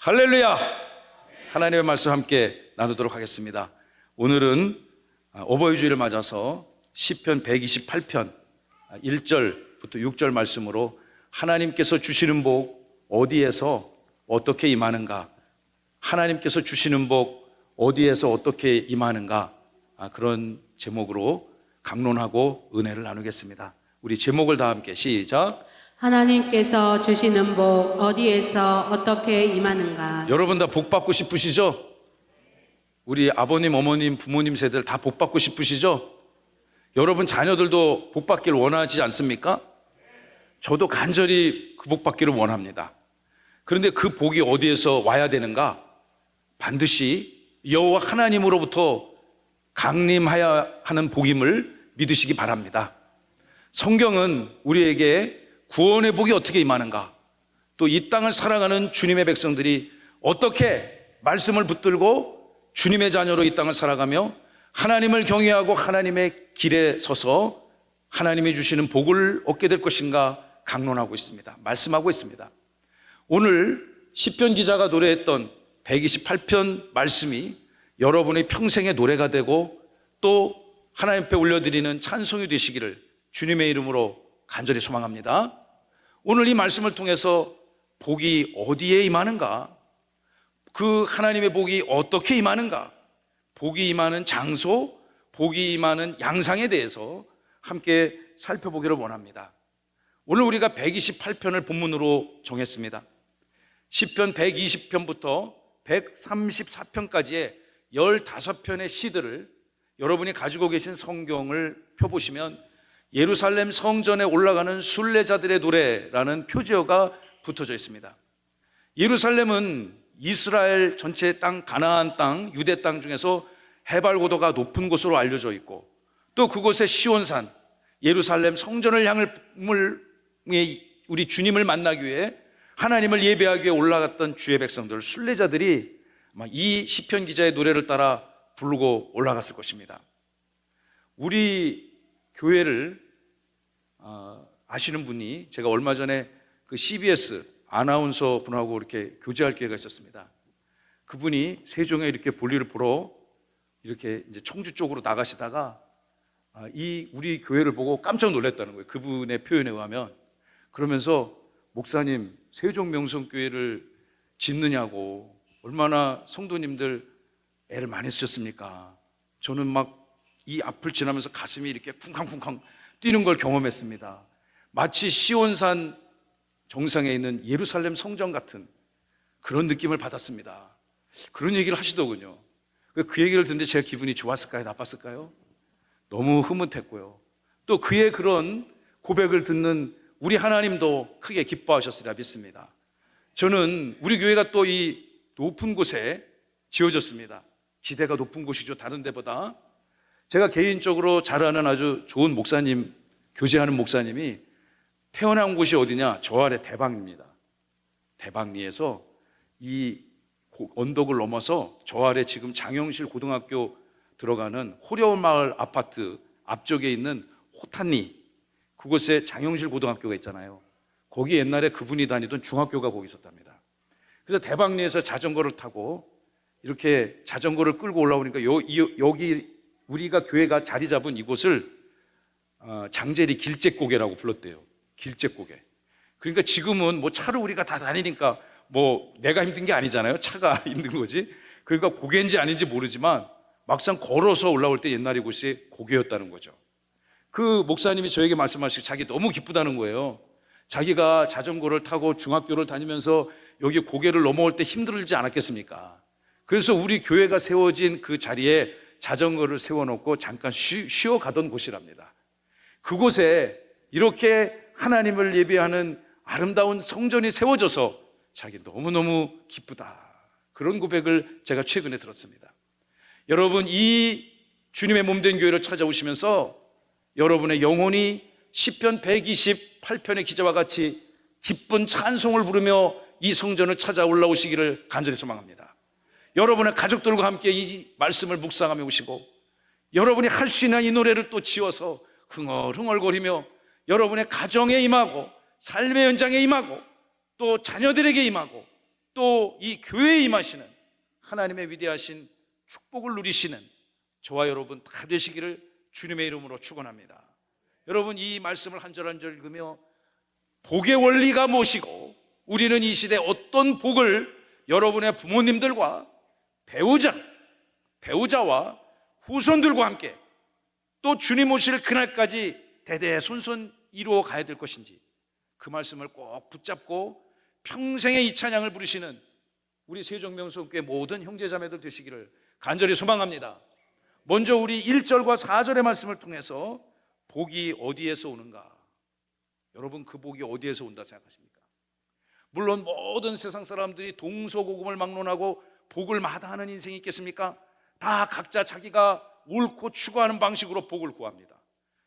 할렐루야! 하나님의 말씀 함께 나누도록 하겠습니다. 오늘은 어버이주일을 맞아서 시편 128편 1절부터 6절 말씀으로 하나님께서 주시는 복 어디에서 어떻게 임하는가, 하나님께서 주시는 복 어디에서 어떻게 임하는가, 그런 제목으로 강론하고 은혜를 나누겠습니다. 우리 제목을 다 함께 시작. 하나님께서 주시는 복 어디에서 어떻게 임하는가. 여러분 다 복 받고 싶으시죠? 우리 아버님, 어머님, 부모님 세대들 다 복 받고 싶으시죠? 여러분 자녀들도 복 받기를 원하지 않습니까? 저도 간절히 그 복 받기를 원합니다. 그런데 그 복이 어디에서 와야 되는가? 반드시 여호와 하나님으로부터 강림하여 하는 복임을 믿으시기 바랍니다. 성경은 우리에게 구원의 복이 어떻게 임하는가, 또 이 땅을 살아가는 주님의 백성들이 어떻게 말씀을 붙들고 주님의 자녀로 이 땅을 살아가며 하나님을 경외하고 하나님의 길에 서서 하나님이 주시는 복을 얻게 될 것인가 강론하고 있습니다. 말씀하고 있습니다. 오늘 시편 기자가 노래했던 128편 말씀이 여러분의 평생의 노래가 되고 또 하나님 앞에 올려드리는 찬송이 되시기를 주님의 이름으로 간절히 소망합니다. 오늘 이 말씀을 통해서 복이 어디에 임하는가, 그 하나님의 복이 어떻게 임하는가, 복이 임하는 장소, 복이 임하는 양상에 대해서 함께 살펴보기를 원합니다. 오늘 우리가 128편을 본문으로 정했습니다. 시편 120편부터 134편까지의 15편의 시들을 여러분이 가지고 계신 성경을 펴보시면 예루살렘 성전에 올라가는 순례자들의 노래라는 표지어가 붙어져 있습니다. 예루살렘은 이스라엘 전체 땅, 가나안 땅, 유대 땅 중에서 해발 고도가 높은 곳으로 알려져 있고, 또 그곳에 시온산, 예루살렘 성전을 향을 우리 주님을 만나기 위해 하나님을 예배하기 위해 올라갔던 주의 백성들, 순례자들이 이 시편 기자의 노래를 따라 부르고 올라갔을 것입니다. 우리 교회를 아시는 분이, 제가 얼마 전에 그 CBS 아나운서 분하고 이렇게 교제할 기회가 있었습니다. 그분이 세종에 이렇게 볼일을 보러 이렇게 이제 청주 쪽으로 나가시다가 이 우리 교회를 보고 깜짝 놀랐다는 거예요. 그분의 표현에 의하면. 그러면서 목사님, 세종 명성교회를 짓느냐고 얼마나 성도님들 애를 많이 쓰셨습니까? 저는 막 이 앞을 지나면서 가슴이 이렇게 쿵쾅쿵쾅 뛰는 걸 경험했습니다. 마치 시온산 정상에 있는 예루살렘 성전 같은 그런 느낌을 받았습니다. 그런 얘기를 하시더군요. 그 얘기를 듣는데 제가 기분이 좋았을까요? 나빴을까요? 너무 흐뭇했고요. 또 그의 그런 고백을 듣는 우리 하나님도 크게 기뻐하셨으리라 믿습니다. 저는 우리 교회가 또 이 높은 곳에 지어졌습니다. 지대가 높은 곳이죠, 다른 데보다. 제가 개인적으로 잘 아는 아주 좋은 목사님, 교제하는 목사님이 태어난 곳이 어디냐? 저 아래 대방입니다. 대방리에서 이 언덕을 넘어서 저 아래 지금 장영실 고등학교 들어가는 호려마을 아파트 앞쪽에 있는 호탄리, 그곳에 장영실 고등학교가 있잖아요. 거기 옛날에 그분이 다니던 중학교가 거기 있었답니다. 그래서 대방리에서 자전거를 타고 이렇게 자전거를 끌고 올라오니까 여기 우리가 교회가 자리 잡은 이곳을 장제리 길재고개라고 불렀대요. 길재고개. 그러니까 지금은 뭐 차로 우리가 다 다니니까 뭐 내가 힘든 게 아니잖아요. 차가 힘든 거지. 그러니까 고개인지 아닌지 모르지만 막상 걸어서 올라올 때 옛날 이곳이 고개였다는 거죠. 그 목사님이 저에게 말씀하시고 자기 너무 기쁘다는 거예요. 자기가 자전거를 타고 중학교를 다니면서 여기 고개를 넘어올 때 힘들지 않았겠습니까? 그래서 우리 교회가 세워진 그 자리에 자전거를 세워놓고 잠깐 쉬어가던 곳이랍니다. 그곳에 이렇게 하나님을 예배하는 아름다운 성전이 세워져서 자기 너무너무 기쁘다, 그런 고백을 제가 최근에 들었습니다. 여러분, 이 주님의 몸된 교회를 찾아오시면서 여러분의 영혼이 시편 128편의 기자와 같이 기쁜 찬송을 부르며 이 성전을 찾아 올라오시기를 간절히 소망합니다. 여러분의 가족들과 함께 이 말씀을 묵상하며 오시고, 여러분이 할 수 있는 이 노래를 또 지어서 흥얼흥얼거리며 여러분의 가정에 임하고 삶의 현장에 임하고 또 자녀들에게 임하고 또 이 교회에 임하시는 하나님의 위대하신 축복을 누리시는 저와 여러분 다 되시기를 주님의 이름으로 축원합니다. 여러분, 이 말씀을 한 절 한 절 읽으며 복의 원리가 무엇이고 우리는 이 시대에 어떤 복을 여러분의 부모님들과 배우자와 후손들과 함께 또 주님 오실 그날까지 대대손손 이루어 가야 될 것인지, 그 말씀을 꼭 붙잡고 평생의 이 찬양을 부르시는 우리 세종명성교회 모든 형제자매들 되시기를 간절히 소망합니다. 먼저 우리 1절과 4절의 말씀을 통해서 복이 어디에서 오는가? 여러분, 그 복이 어디에서 온다 생각하십니까? 물론 모든 세상 사람들이 동서고금을 막론하고 복을 마다하는 인생이 있겠습니까? 다 각자 자기가 옳고 추구하는 방식으로 복을 구합니다.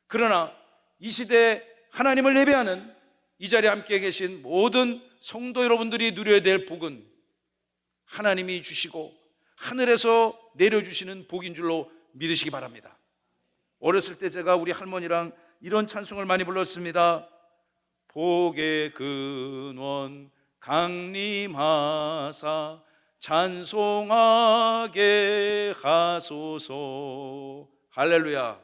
그러나 이 시대에 하나님을 예배하는 이 자리에 함께 계신 모든 성도 여러분들이 누려야 될 복은 하나님이 주시고 하늘에서 내려주시는 복인 줄로 믿으시기 바랍니다. 어렸을 때 제가 우리 할머니랑 이런 찬송을 많이 불렀습니다. 복의 근원 강림하사 찬송하게 하소서. 할렐루야.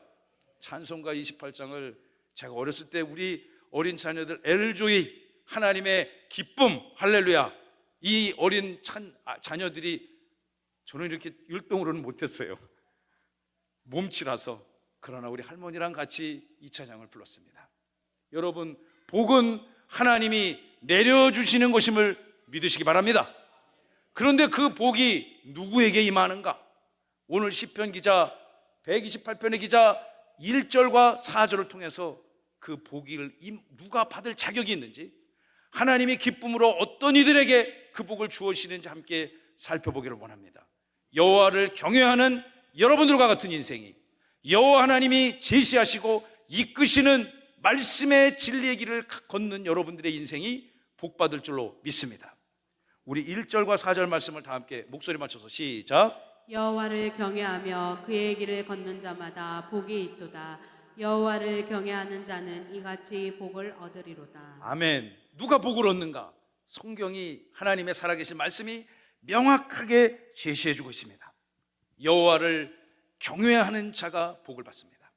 찬송가 28장을 제가 어렸을 때 우리 어린 자녀들 엘조이 하나님의 기쁨, 할렐루야, 이 어린 자녀들이, 저는 이렇게 율동으로는 못했어요. 몸치라서. 그러나 우리 할머니랑 같이 이 찬양을 불렀습니다. 여러분, 복은 하나님이 내려주시는 것임을 믿으시기 바랍니다. 그런데 그 복이 누구에게 임하는가? 오늘 시편 기자 128편의 기자 1절과 4절을 통해서 그 복을 누가 받을 자격이 있는지, 하나님이 기쁨으로 어떤 이들에게 그 복을 주어시는지 함께 살펴보기를 원합니다. 여호와를 경외하는 여러분들과 같은 인생이, 여호와 하나님이 제시하시고 이끄시는 말씀의 진리의 길을 걷는 여러분들의 인생이 복받을 줄로 믿습니다. 우리 1절과 4절 말씀을 다 함께 목소리 맞춰서 시작. 여호와를 경외하며 그의 길을 걷는 자마다 복이 있도다. 여호와를 경외하는 자는 이같이 복을 얻으리로다. 아멘. 누가 복을 얻는가? 성경이, 하나님의 살아계신 말씀이 명확하게 제시해주고 있습니다. 여호와를 경외하는 자가 복을 받습니다.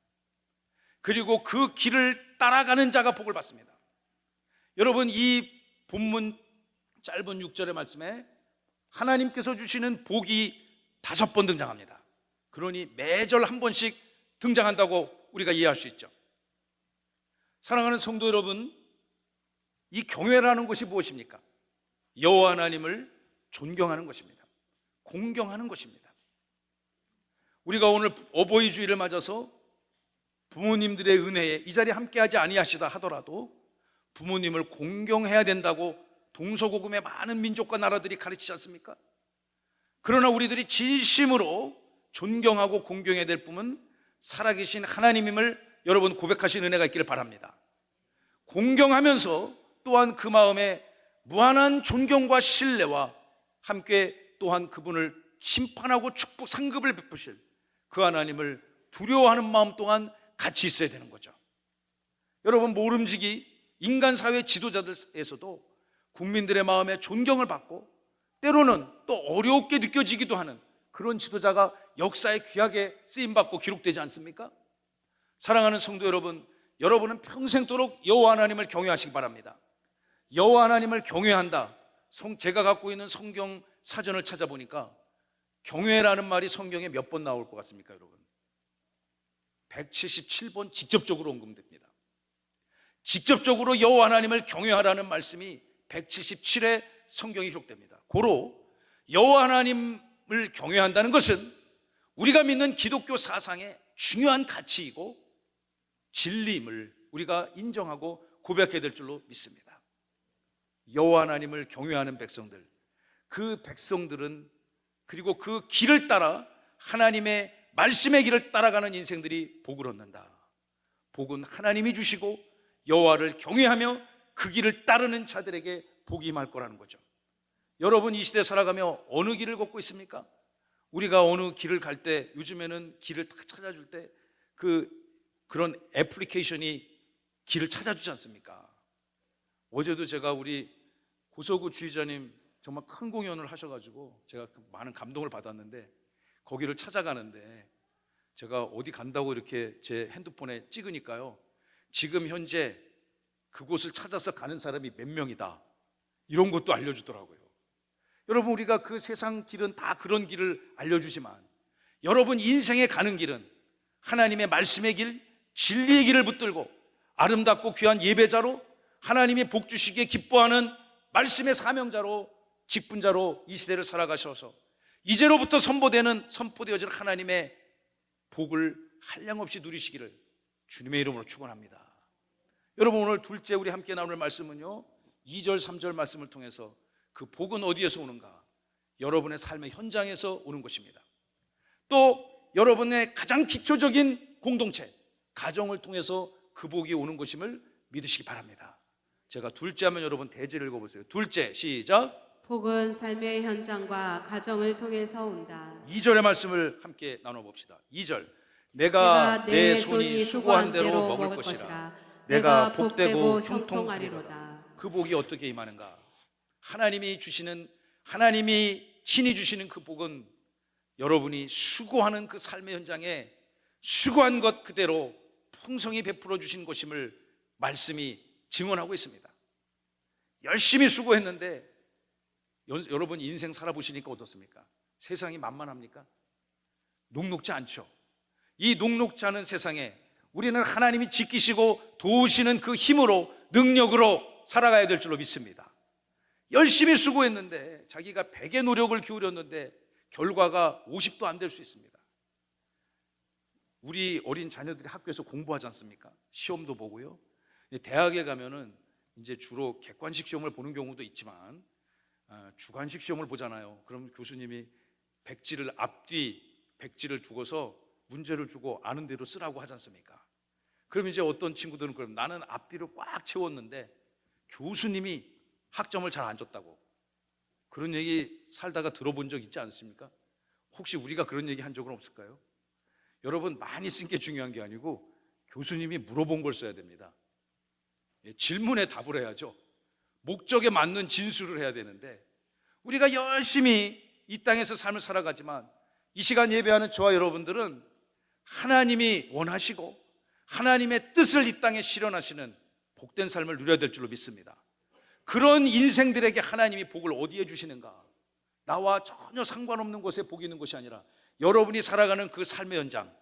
그리고 그 길을 따라가는 자가 복을 받습니다. 여러분, 이 본문 짧은 6절의 말씀에 하나님께서 주시는 복이 5번 등장합니다. 그러니 매절 한 번씩 등장한다고 우리가 이해할 수 있죠. 사랑하는 성도 여러분, 이 경외라는 것이 무엇입니까? 여호와 하나님을 존경하는 것입니다. 공경하는 것입니다. 우리가 오늘 어버이 주일을 맞아서 부모님들의 은혜에 이 자리에 함께하지 아니하시다 하더라도 부모님을 공경해야 된다고 동서고금의 많은 민족과 나라들이 가르치지 않습니까? 그러나 우리들이 진심으로 존경하고 공경해야 될 분은 살아계신 하나님임을 여러분 고백하신 은혜가 있기를 바랍니다. 공경하면서 또한 그 마음에 무한한 존경과 신뢰와 함께 또한 그분을 심판하고 축복 상급을 베푸실 그 하나님을 두려워하는 마음 또한 같이 있어야 되는 거죠. 여러분, 모름지기 인간 사회 지도자들에서도 국민들의 마음에 존경을 받고 때로는 또 어렵게 느껴지기도 하는 그런 지도자가 역사에 귀하게 쓰임받고 기록되지 않습니까? 사랑하는 성도 여러분, 여러분은 평생도록 여호와 하나님을 경외하시기 바랍니다. 여호와 하나님을 경외한다. 제가 갖고 있는 성경 사전을 찾아보니까 경외라는 말이 성경에 몇 번 나올 것 같습니까, 여러분? 177번 직접적으로 언급됩니다. 직접적으로 여호와 하나님을 경외하라는 말씀이 177회 성경이 기록됩니다. 고로 여호와 하나님을 경외한다는 것은 우리가 믿는 기독교 사상의 중요한 가치이고 진리임을 우리가 인정하고 고백해야 될 줄로 믿습니다. 여호와 하나님을 경외하는 백성들, 그 백성들은 그리고 그 길을 따라 하나님의 말씀의 길을 따라가는 인생들이 복을 얻는다. 복은 하나님이 주시고 여호와를 경외하며 그 길을 따르는 자들에게 복이 임할 거라는 거죠. 여러분, 이 시대 살아가며 어느 길을 걷고 있습니까? 우리가 어느 길을 갈 때 요즘에는 길을 딱 찾아줄 때 그런 애플리케이션이 길을 찾아주지 않습니까? 어제도 제가 우리 고서구 주의자님 정말 큰 공연을 하셔가지고 제가 많은 감동을 받았는데, 거기를 찾아가는데 제가 어디 간다고 이렇게 제 핸드폰에 찍으니까요, 지금 현재 그곳을 찾아서 가는 사람이 몇 명이다, 이런 것도 알려주더라고요. 여러분, 우리가 그 세상 길은 다 그런 길을 알려주지만, 여러분 인생에 가는 길은 하나님의 말씀의 길, 진리의 길을 붙들고 아름답고 귀한 예배자로, 하나님이 복 주시기에 기뻐하는 말씀의 사명자로, 직분자로 이 시대를 살아가셔서 이제로부터 선포되어지는 하나님의 복을 한량없이 누리시기를 주님의 이름으로 축원합니다. 여러분, 오늘 둘째 우리 함께 나눌 말씀은요, 2절 3절 말씀을 통해서 그 복은 어디에서 오는가? 여러분의 삶의 현장에서 오는 것입니다. 또 여러분의 가장 기초적인 공동체, 가정을 통해서 그 복이 오는 것임을 믿으시기 바랍니다. 제가 둘째 하면 여러분 대제를 읽어보세요. 둘째, 시작. 복은 삶의 현장과 가정을 통해서 온다. 2절의 말씀을 함께 나눠봅시다. 2절. 내가 내 손이 수고한 대로 먹을 것이라. 내가 복되고 형통하리로다. 그 복이 어떻게 임하는가? 하나님이 친히 주시는 그 복은 여러분이 수고하는 그 삶의 현장에 수고한 것 그대로 풍성히 베풀어 주신 것임을 말씀이 증언하고 있습니다. 열심히 수고했는데 여러분 인생 살아보시니까 어떻습니까? 세상이 만만합니까? 녹록지 않죠. 이 녹록지 않은 세상에 우리는 하나님이 지키시고 도우시는 그 힘으로, 능력으로 살아가야 될 줄로 믿습니다. 열심히 수고했는데, 자기가 100의 노력을 기울였는데 결과가 50도 안 될 수 있습니다. 우리 어린 자녀들이 학교에서 공부하지 않습니까? 시험도 보고요. 대학에 가면은 이제 주로 객관식 시험을 보는 경우도 있지만 주관식 시험을 보잖아요. 그럼 교수님이 앞뒤 백지를 두고서 문제를 주고 아는 대로 쓰라고 하지 않습니까? 그럼 이제 어떤 친구들은 그럼 나는 앞뒤로 꽉 채웠는데 교수님이 학점을 잘 안 줬다고, 그런 얘기 살다가 들어본 적 있지 않습니까? 혹시 우리가 그런 얘기 한 적은 없을까요? 여러분, 많이 쓴 게 중요한 게 아니고 교수님이 물어본 걸 써야 됩니다. 질문에 답을 해야죠. 목적에 맞는 진술을 해야 되는데, 우리가 열심히 이 땅에서 삶을 살아가지만 이 시간 예배하는 저와 여러분들은 하나님이 원하시고 하나님의 뜻을 이 땅에 실현하시는 복된 삶을 누려야 될 줄로 믿습니다. 그런 인생들에게 하나님이 복을 어디에 주시는가? 나와 전혀 상관없는 곳에 복이 있는 것이 아니라 여러분이 살아가는 그 삶의 현장,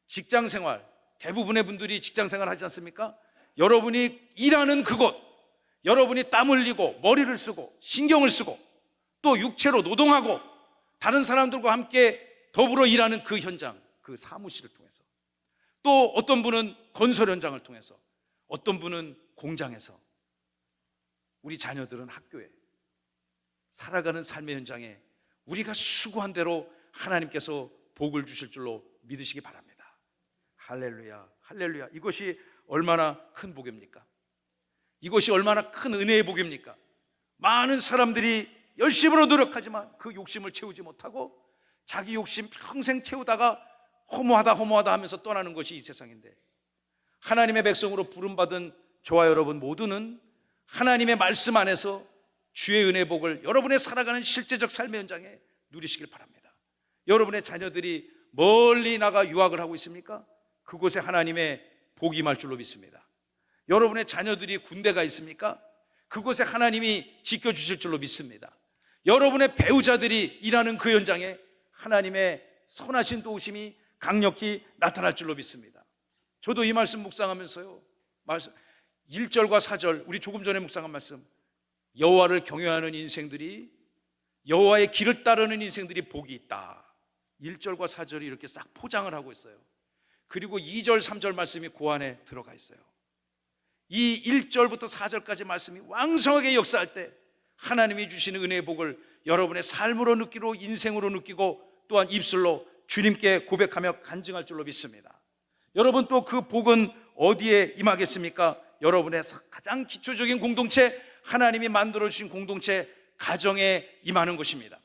직장생활, 대부분의 분들이 직장생활 하지 않습니까? 여러분이 일하는 그곳, 여러분이 땀 흘리고 머리를 쓰고 신경을 쓰고 또 육체로 노동하고 다른 사람들과 함께 더불어 일하는 그 현장, 그 사무실을 통해서, 또 어떤 분은 건설 현장을 통해서, 어떤 분은 공장에서, 우리 자녀들은 학교에, 살아가는 삶의 현장에 우리가 수고한 대로 하나님께서 복을 주실 줄로 믿으시기 바랍니다. 할렐루야, 할렐루야. 이것이 얼마나 큰 복입니까? 이것이 얼마나 큰 은혜의 복입니까? 많은 사람들이 열심으로 노력하지만 그 욕심을 채우지 못하고 자기 욕심 평생 채우다가 허무하다 하면서 떠나는 것이 이 세상인데, 하나님의 백성으로 부름받은 저와 여러분 모두는 하나님의 말씀 안에서 주의 은혜의 복을 여러분의 살아가는 실제적 삶의 현장에 누리시길 바랍니다. 여러분의 자녀들이 멀리 나가 유학을 하고 있습니까? 그곳에 하나님의 복이 임할 줄로 믿습니다. 여러분의 자녀들이 군대가 있습니까? 그곳에 하나님이 지켜주실 줄로 믿습니다. 여러분의 배우자들이 일하는 그 현장에 하나님의 선하신 도우심이 강력히 나타날 줄로 믿습니다. 저도 이 말씀 묵상하면서요, 1절과 4절, 우리 조금 전에 묵상한 말씀, 여호와를 경외하는 인생들이, 여호와의 길을 따르는 인생들이 복이 있다. 1절과 4절이 이렇게 싹 포장을 하고 있어요. 그리고 2절, 3절 말씀이 그 안에 들어가 있어요. 이 1절부터 4절까지 말씀이 왕성하게 역사할 때 하나님이 주시는 은혜의 복을 여러분의 삶으로 느끼고 인생으로 느끼고 또한 입술로 주님께 고백하며 간증할 줄로 믿습니다. 여러분, 또 그 복은 어디에 임하겠습니까? 여러분의 가장 기초적인 공동체, 하나님이 만들어주신 공동체, 가정에 임하는 것입니다.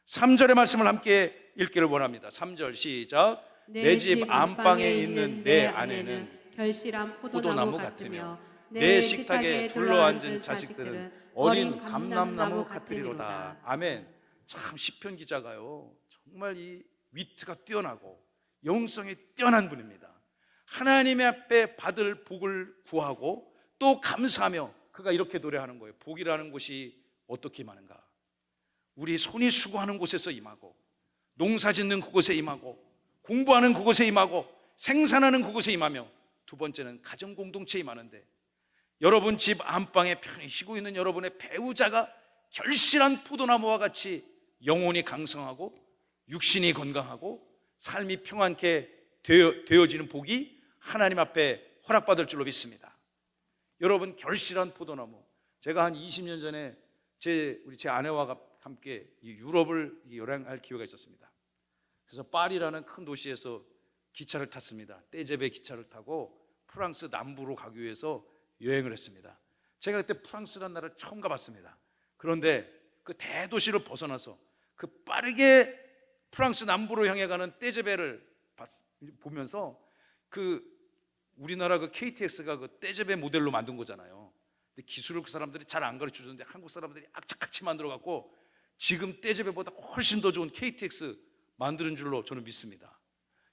3절의 말씀을 함께 읽기를 원합니다. 3절 시작. 내 집 안방에 있는 내 아내는 결실한 포도나무 같으며 내 식탁에 둘러앉은 자식들은 어린 감람나무 같으리로다. 아멘. 참 시편 기자가요, 정말 이 위트가 뛰어나고 영성이 뛰어난 분입니다. 하나님의 앞에 받을 복을 구하고 또 감사하며 그가 이렇게 노래하는 거예요. 복이라는 것이 어떻게 임하는가? 우리 손이 수고하는 곳에서 임하고, 농사 짓는 그곳에 임하고, 공부하는 그곳에 임하고, 생산하는 그곳에 임하며, 두 번째는 가정 공동체에 임하는데, 여러분 집 안방에 편히 쉬고 있는 여러분의 배우자가 결실한 포도나무와 같이 영혼이 강성하고 육신이 건강하고 삶이 평안케 되어지는 복이 하나님 앞에 허락받을 줄로 믿습니다. 여러분, 결실한 포도나무, 제가 한 20년 전에 제 아내와 함께 유럽을 여행할 기회가 있었습니다. 그래서 파리라는 큰 도시에서 기차를 탔습니다. 떼제베 기차를 타고 프랑스 남부로 가기 위해서 여행을 했습니다. 제가 그때 프랑스라는 나라를 처음 가봤습니다. 그런데 그 대도시를 벗어나서 그 빠르게 프랑스 남부로 향해 가는 떼제베를 보면서 그 우리나라 그 KTX가 그 떼제베 모델로 만든 거잖아요. 근데 기술을 그 사람들이 잘 안 가르쳐 주는데 한국 사람들이 악착같이 만들어 갖고 지금 떼제베보다 훨씬 더 좋은 KTX 만드는 줄로 저는 믿습니다.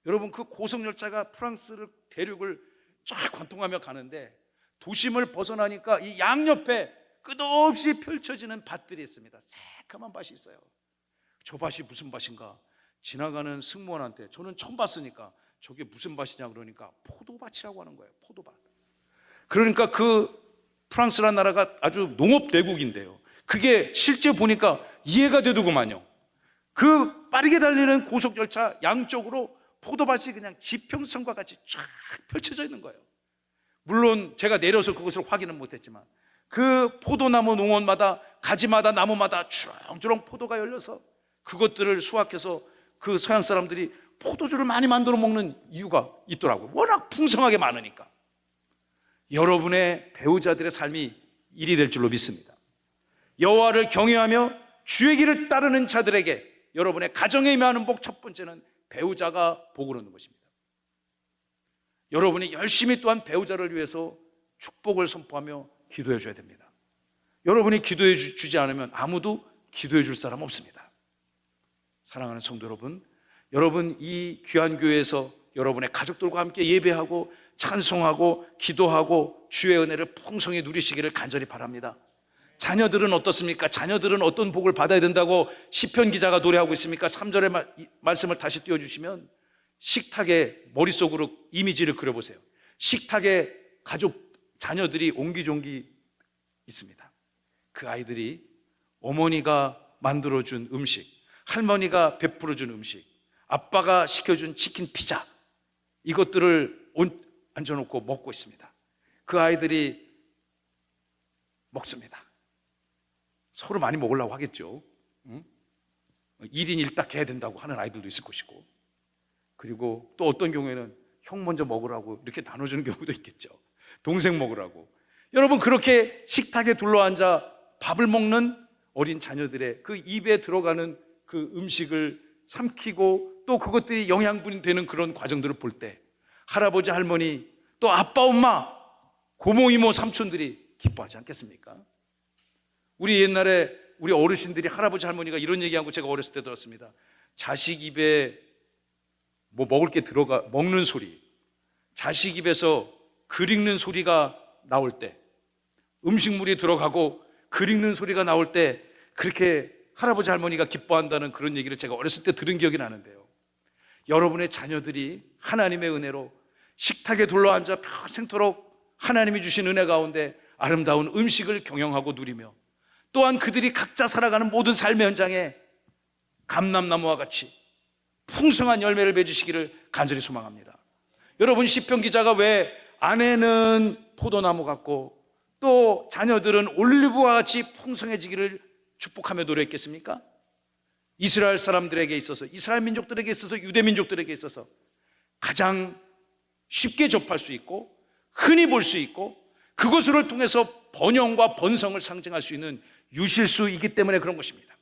여러분, 그 고속열차가 프랑스를 대륙을 쫙 관통하며 가는데 도심을 벗어나니까 이 양옆에 끝없이 펼쳐지는 밭들이 있습니다. 새까만 밭이 있어요. 저 밭이 무슨 밭인가? 지나가는 승무원한테, 저는 처음 봤으니까 저게 무슨 밭이냐 그러니까 포도밭이라고 하는 거예요. 포도밭. 그러니까 그 프랑스라는 나라가 아주 농업대국인데요, 그게 실제 보니까 이해가 되더구만요. 그 빠르게 달리는 고속열차 양쪽으로 포도밭이 그냥 지평선과 같이 쫙 펼쳐져 있는 거예요. 물론 제가 내려서 그것을 확인은 못했지만 그 포도나무 농원마다 가지마다 나무마다 주렁주렁 포도가 열려서 그것들을 수확해서 그 서양 사람들이 포도주를 많이 만들어 먹는 이유가 있더라고요. 워낙 풍성하게 많으니까. 여러분의 배우자들의 삶이 일이 될 줄로 믿습니다. 여호와를 경외하며 주의 길을 따르는 자들에게 여러분의 가정에 임하는 복, 첫 번째는 배우자가 복을 얻는 것입니다. 여러분이 열심히 또한 배우자를 위해서 축복을 선포하며 기도해 줘야 됩니다. 여러분이 기도해 주지 않으면 아무도 기도해 줄 사람 없습니다. 사랑하는 성도 여러분, 여러분 이 귀한 교회에서 여러분의 가족들과 함께 예배하고 찬송하고 기도하고 주의 은혜를 풍성히 누리시기를 간절히 바랍니다. 자녀들은 어떻습니까? 자녀들은 어떤 복을 받아야 된다고 시편 기자가 노래하고 있습니까? 3절의 말씀을 다시 띄워주시면, 식탁에 머릿속으로 이미지를 그려보세요. 식탁에 자녀들이 옹기종기 있습니다. 그 아이들이 어머니가 만들어준 음식, 할머니가 베풀어준 음식, 아빠가 시켜준 치킨, 피자, 이것들을 앉아놓고 먹고 있습니다. 그 아이들이 먹습니다. 서로 많이 먹으려고 하겠죠. 1인 1닭 해야 된다고 하는 아이들도 있을 것이고, 그리고 또 어떤 경우에는 형 먼저 먹으라고 이렇게 나눠주는 경우도 있겠죠. 동생 먹으라고. 여러분, 그렇게 식탁에 둘러앉아 밥을 먹는 어린 자녀들의 그 입에 들어가는 그 음식을 삼키고 또 그것들이 영양분이 되는 그런 과정들을 볼 때 할아버지, 할머니, 또 아빠, 엄마, 고모, 이모, 삼촌들이 기뻐하지 않겠습니까? 우리 옛날에 우리 어르신들이, 할아버지, 할머니가 이런 얘기하고 제가 어렸을 때 들었습니다. 자식 입에 뭐 먹을 게 먹는 소리, 자식 입에서 글 읽는 소리가 나올 때, 음식물이 들어가고 글 읽는 소리가 나올 때 그렇게 할아버지, 할머니가 기뻐한다는 그런 얘기를 제가 어렸을 때 들은 기억이 나는데요. 여러분의 자녀들이 하나님의 은혜로 식탁에 둘러앉아 평생토록 하나님이 주신 은혜 가운데 아름다운 음식을 경영하고 누리며, 또한 그들이 각자 살아가는 모든 삶의 현장에 감람나무와 같이 풍성한 열매를 맺으시기를 간절히 소망합니다. 여러분, 시편 기자가 왜 아내는 포도나무 같고 또 자녀들은 올리브와 같이 풍성해지기를 축복하며 노래했겠습니까? 이스라엘 사람들에게 있어서, 이스라엘 민족들에게 있어서, 유대 민족들에게 있어서 가장 쉽게 접할 수 있고 흔히 볼 수 있고 그것을 통해서 번영과 번성을 상징할 수 있는 유실수이기 때문에 그런 것입니다.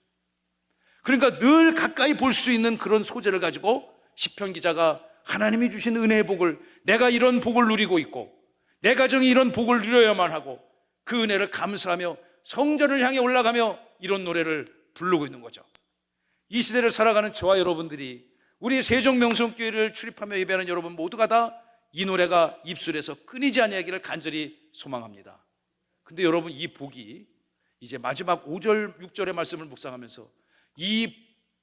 그러니까 늘 가까이 볼 수 있는 그런 소재를 가지고 시편 기자가 하나님이 주신 은혜의 복을, 내가 이런 복을 누리고 있고 내 가정이 이런 복을 누려야만 하고 그 은혜를 감사하며 성전을 향해 올라가며 이런 노래를 부르고 있는 거죠. 이 시대를 살아가는 저와 여러분들이, 우리 세종명성교회를 출입하며 예배하는 여러분 모두가 다 이 노래가 입술에서 끊이지 아니하기를 간절히 소망합니다. 근데 여러분, 이 복이 이제 마지막 5절 6절의 말씀을 묵상하면서 이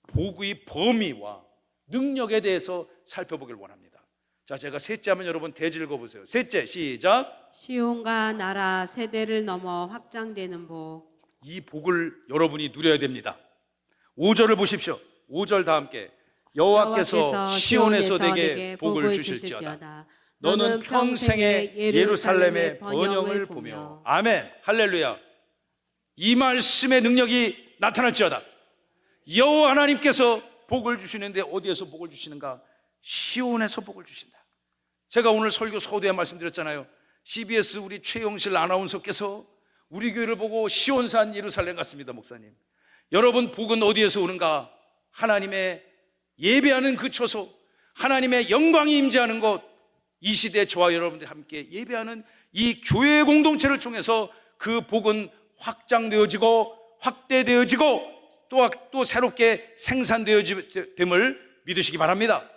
복의 범위와 능력에 대해서 살펴보길 원합니다. 자, 제가 셋째 하면 여러분 대지 읽어보세요. 셋째, 시작. 시온과 나라 세대를 넘어 확장되는 복. 이 복을 여러분이 누려야 됩니다. 5절을 보십시오. 5절 다 함께. 여호와께서 시온에서 내게 복을 주실지어다. 너는 평생에 예루살렘의 번영을 보며. 아멘, 할렐루야. 이 말씀의 능력이 나타날지어다. 여호와 하나님께서 복을 주시는데 어디에서 복을 주시는가? 시온에서 복을 주신다. 제가 오늘 설교 서두에 말씀드렸잖아요. CBS 우리 최영실 아나운서께서 우리 교회를 보고 시온산 예루살렘 갔습니다. 목사님, 여러분 복은 어디에서 오는가? 하나님의 예배하는 그 처소, 하나님의 영광이 임재하는 곳, 이 시대 저와 여러분들이 함께 예배하는 이 교회 공동체를 통해서 그 복은 확장되어지고 확대되어지고 또 새롭게 생산되어짐을 믿으시기 바랍니다.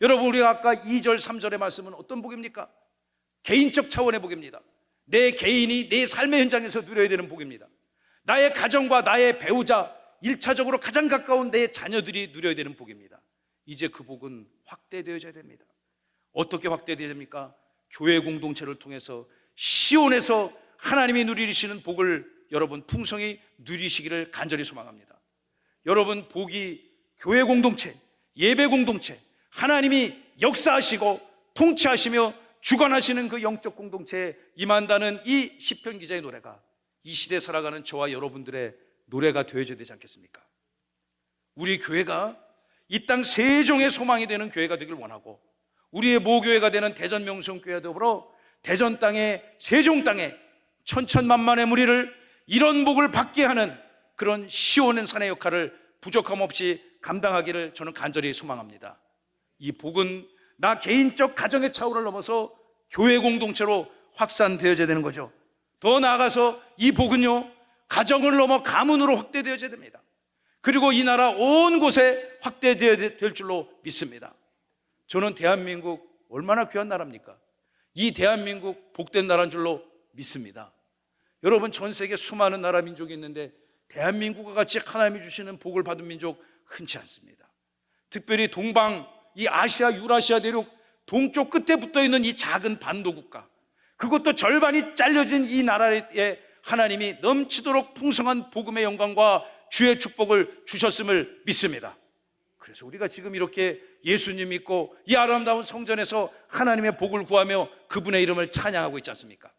여러분, 우리가 아까 2절 3절의 말씀은 어떤 복입니까? 개인적 차원의 복입니다. 내 개인이 내 삶의 현장에서 누려야 되는 복입니다. 나의 가정과 나의 배우자, 1차적으로 가장 가까운 내 자녀들이 누려야 되는 복입니다. 이제 그 복은 확대되어져야 됩니다. 어떻게 확대되어야 됩니까? 교회 공동체를 통해서 시온에서 하나님이 누리시는 복을 여러분 풍성히 누리시기를 간절히 소망합니다. 여러분, 복이 교회 공동체, 예배 공동체, 하나님이 역사하시고 통치하시며 주관하시는 그 영적 공동체에 임한다는 이 시편 기자의 노래가 이 시대에 살아가는 저와 여러분들의 노래가 되어져야 되지 않겠습니까? 우리 교회가 이 땅 세종의 소망이 되는 교회가 되길 원하고, 우리의 모교회가 되는 대전명성교회와 더불어 대전 땅에, 세종 땅에 천천만만의 무리를 이런 복을 받게 하는 그런 시온의 산의 역할을 부족함 없이 감당하기를 저는 간절히 소망합니다. 이 복은 나 개인적 가정의 차원을 넘어서 교회 공동체로 확산되어져야 되는 거죠. 더 나아가서 이 복은요, 가정을 넘어 가문으로 확대되어져야 됩니다. 그리고 이 나라 온 곳에 확대되어야 될 줄로 믿습니다. 저는 대한민국 얼마나 귀한 나라입니까? 이 대한민국 복된 나라인 줄로 믿습니다. 여러분, 전 세계 수많은 나라 민족이 있는데 대한민국과 같이 하나님이 주시는 복을 받은 민족 흔치 않습니다. 특별히 동방, 이 아시아, 유라시아 대륙 동쪽 끝에 붙어있는 이 작은 반도 국가, 그것도 절반이 잘려진 이 나라에 하나님이 넘치도록 풍성한 복음의 영광과 주의 축복을 주셨음을 믿습니다. 그래서 우리가 지금 이렇게 예수님 믿고 이 아름다운 성전에서 하나님의 복을 구하며 그분의 이름을 찬양하고 있지 않습니까?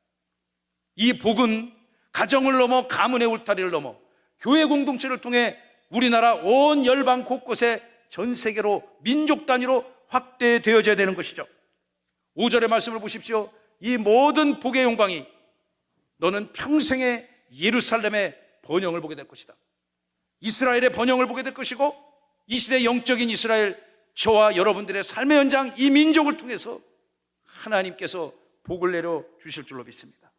이 복은 가정을 넘어 가문의 울타리를 넘어 교회 공동체를 통해 우리나라 온 열방 곳곳에 전 세계로 민족 단위로 확대되어져야 되는 것이죠. 5절의 말씀을 보십시오. 이 모든 복의 영광이 너는 평생에 예루살렘의 번영을 보게 될 것이다. 이스라엘의 번영을 보게 될 것이고, 이 시대 영적인 이스라엘, 저와 여러분들의 삶의 현장, 이 민족을 통해서 하나님께서 복을 내려 주실 줄로 믿습니다.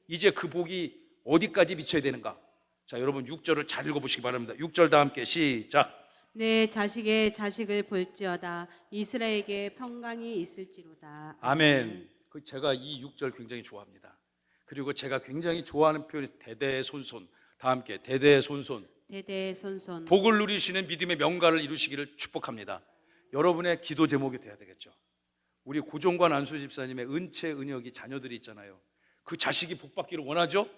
이제 그 복이 어디까지 미쳐야 되는가? 자, 여러분 6절을 잘 읽어보시기 바랍니다. 6절 다 함께 시작. 내 자식의 자식을 볼지어다. 이스라엘에게 평강이 있을지로다. 아멘. 제가 이 6절 굉장히 좋아합니다. 그리고 제가 굉장히 좋아하는 표현이 대대손손. 다 함께 대대손손. 대대손손. 복을 누리시는 믿음의 명가를 이루시기를 축복합니다. 여러분의 기도 제목이 돼야 되겠죠. 우리 고종관 안수 집사님의 은채, 은혁이 자녀들이 있잖아요. 그 자식이 복받기를 원하죠?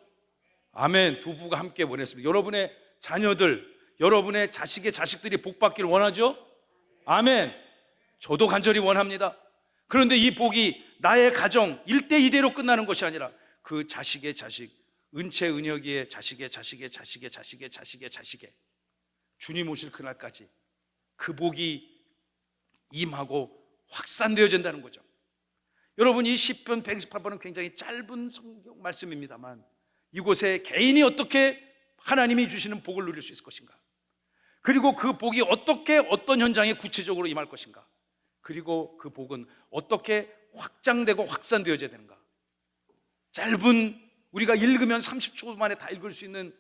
아멘. 두 부가 함께 원했습니다. 여러분의 자녀들, 여러분의 자식의 자식들이 복받기를 원하죠? 아멘. 저도 간절히 원합니다. 그런데 이 복이 나의 가정 1대 2대로 끝나는 것이 아니라 그 자식의 자식, 은채, 은혁이의 자식의 자식의 자식의 자식의 자식의 자식의 주님 오실 그날까지 그 복이 임하고 확산되어진다는 거죠. 여러분, 이 시편 128번은 굉장히 짧은 성경 말씀입니다만 이곳에 개인이 어떻게 하나님이 주시는 복을 누릴 수 있을 것인가, 그리고 그 복이 어떻게 어떤 현장에 구체적으로 임할 것인가, 그리고 그 복은 어떻게 확장되고 확산되어져야 되는가, 짧은 우리가 읽으면 30초 만에 다 읽을 수 있는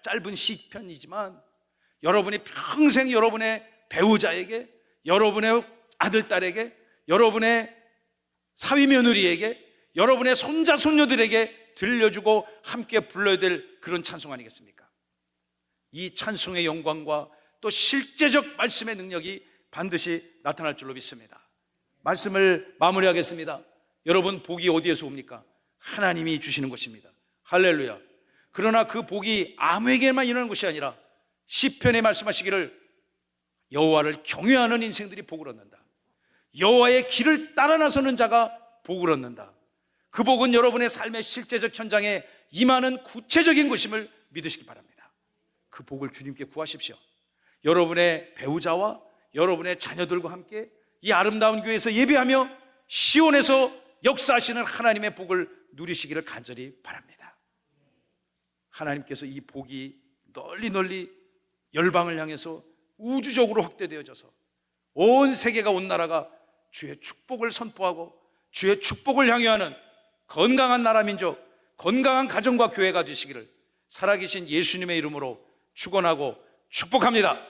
짧은 시편이지만 여러분이 평생 여러분의 배우자에게, 여러분의 아들, 딸에게, 여러분의 사위 며느리에게, 여러분의 손자, 손녀들에게 들려주고 함께 불러야 될 그런 찬송 아니겠습니까? 이 찬송의 영광과 또 실제적 말씀의 능력이 반드시 나타날 줄로 믿습니다. 말씀을 마무리하겠습니다. 여러분, 복이 어디에서 옵니까? 하나님이 주시는 것입니다. 할렐루야. 그러나 그 복이 아무에게만 일어나는 것이 아니라 시편에 말씀하시기를 여호와를 경외하는 인생들이 복을 얻는다. 여호와의 길을 따라 나서는 자가 복을 얻는다. 그 복은 여러분의 삶의 실제적 현장에 임하는 구체적인 것임을 믿으시기 바랍니다. 그 복을 주님께 구하십시오. 여러분의 배우자와 여러분의 자녀들과 함께 이 아름다운 교회에서 예배하며 시온에서 역사하시는 하나님의 복을 누리시기를 간절히 바랍니다. 하나님께서 이 복이 널리 열방을 향해서 우주적으로 확대되어져서 온 세계가, 온 나라가 주의 축복을 선포하고 주의 축복을 향유하는 건강한 나라 민족, 건강한 가정과 교회가 되시기를 살아계신 예수님의 이름으로 축원하고 축복합니다.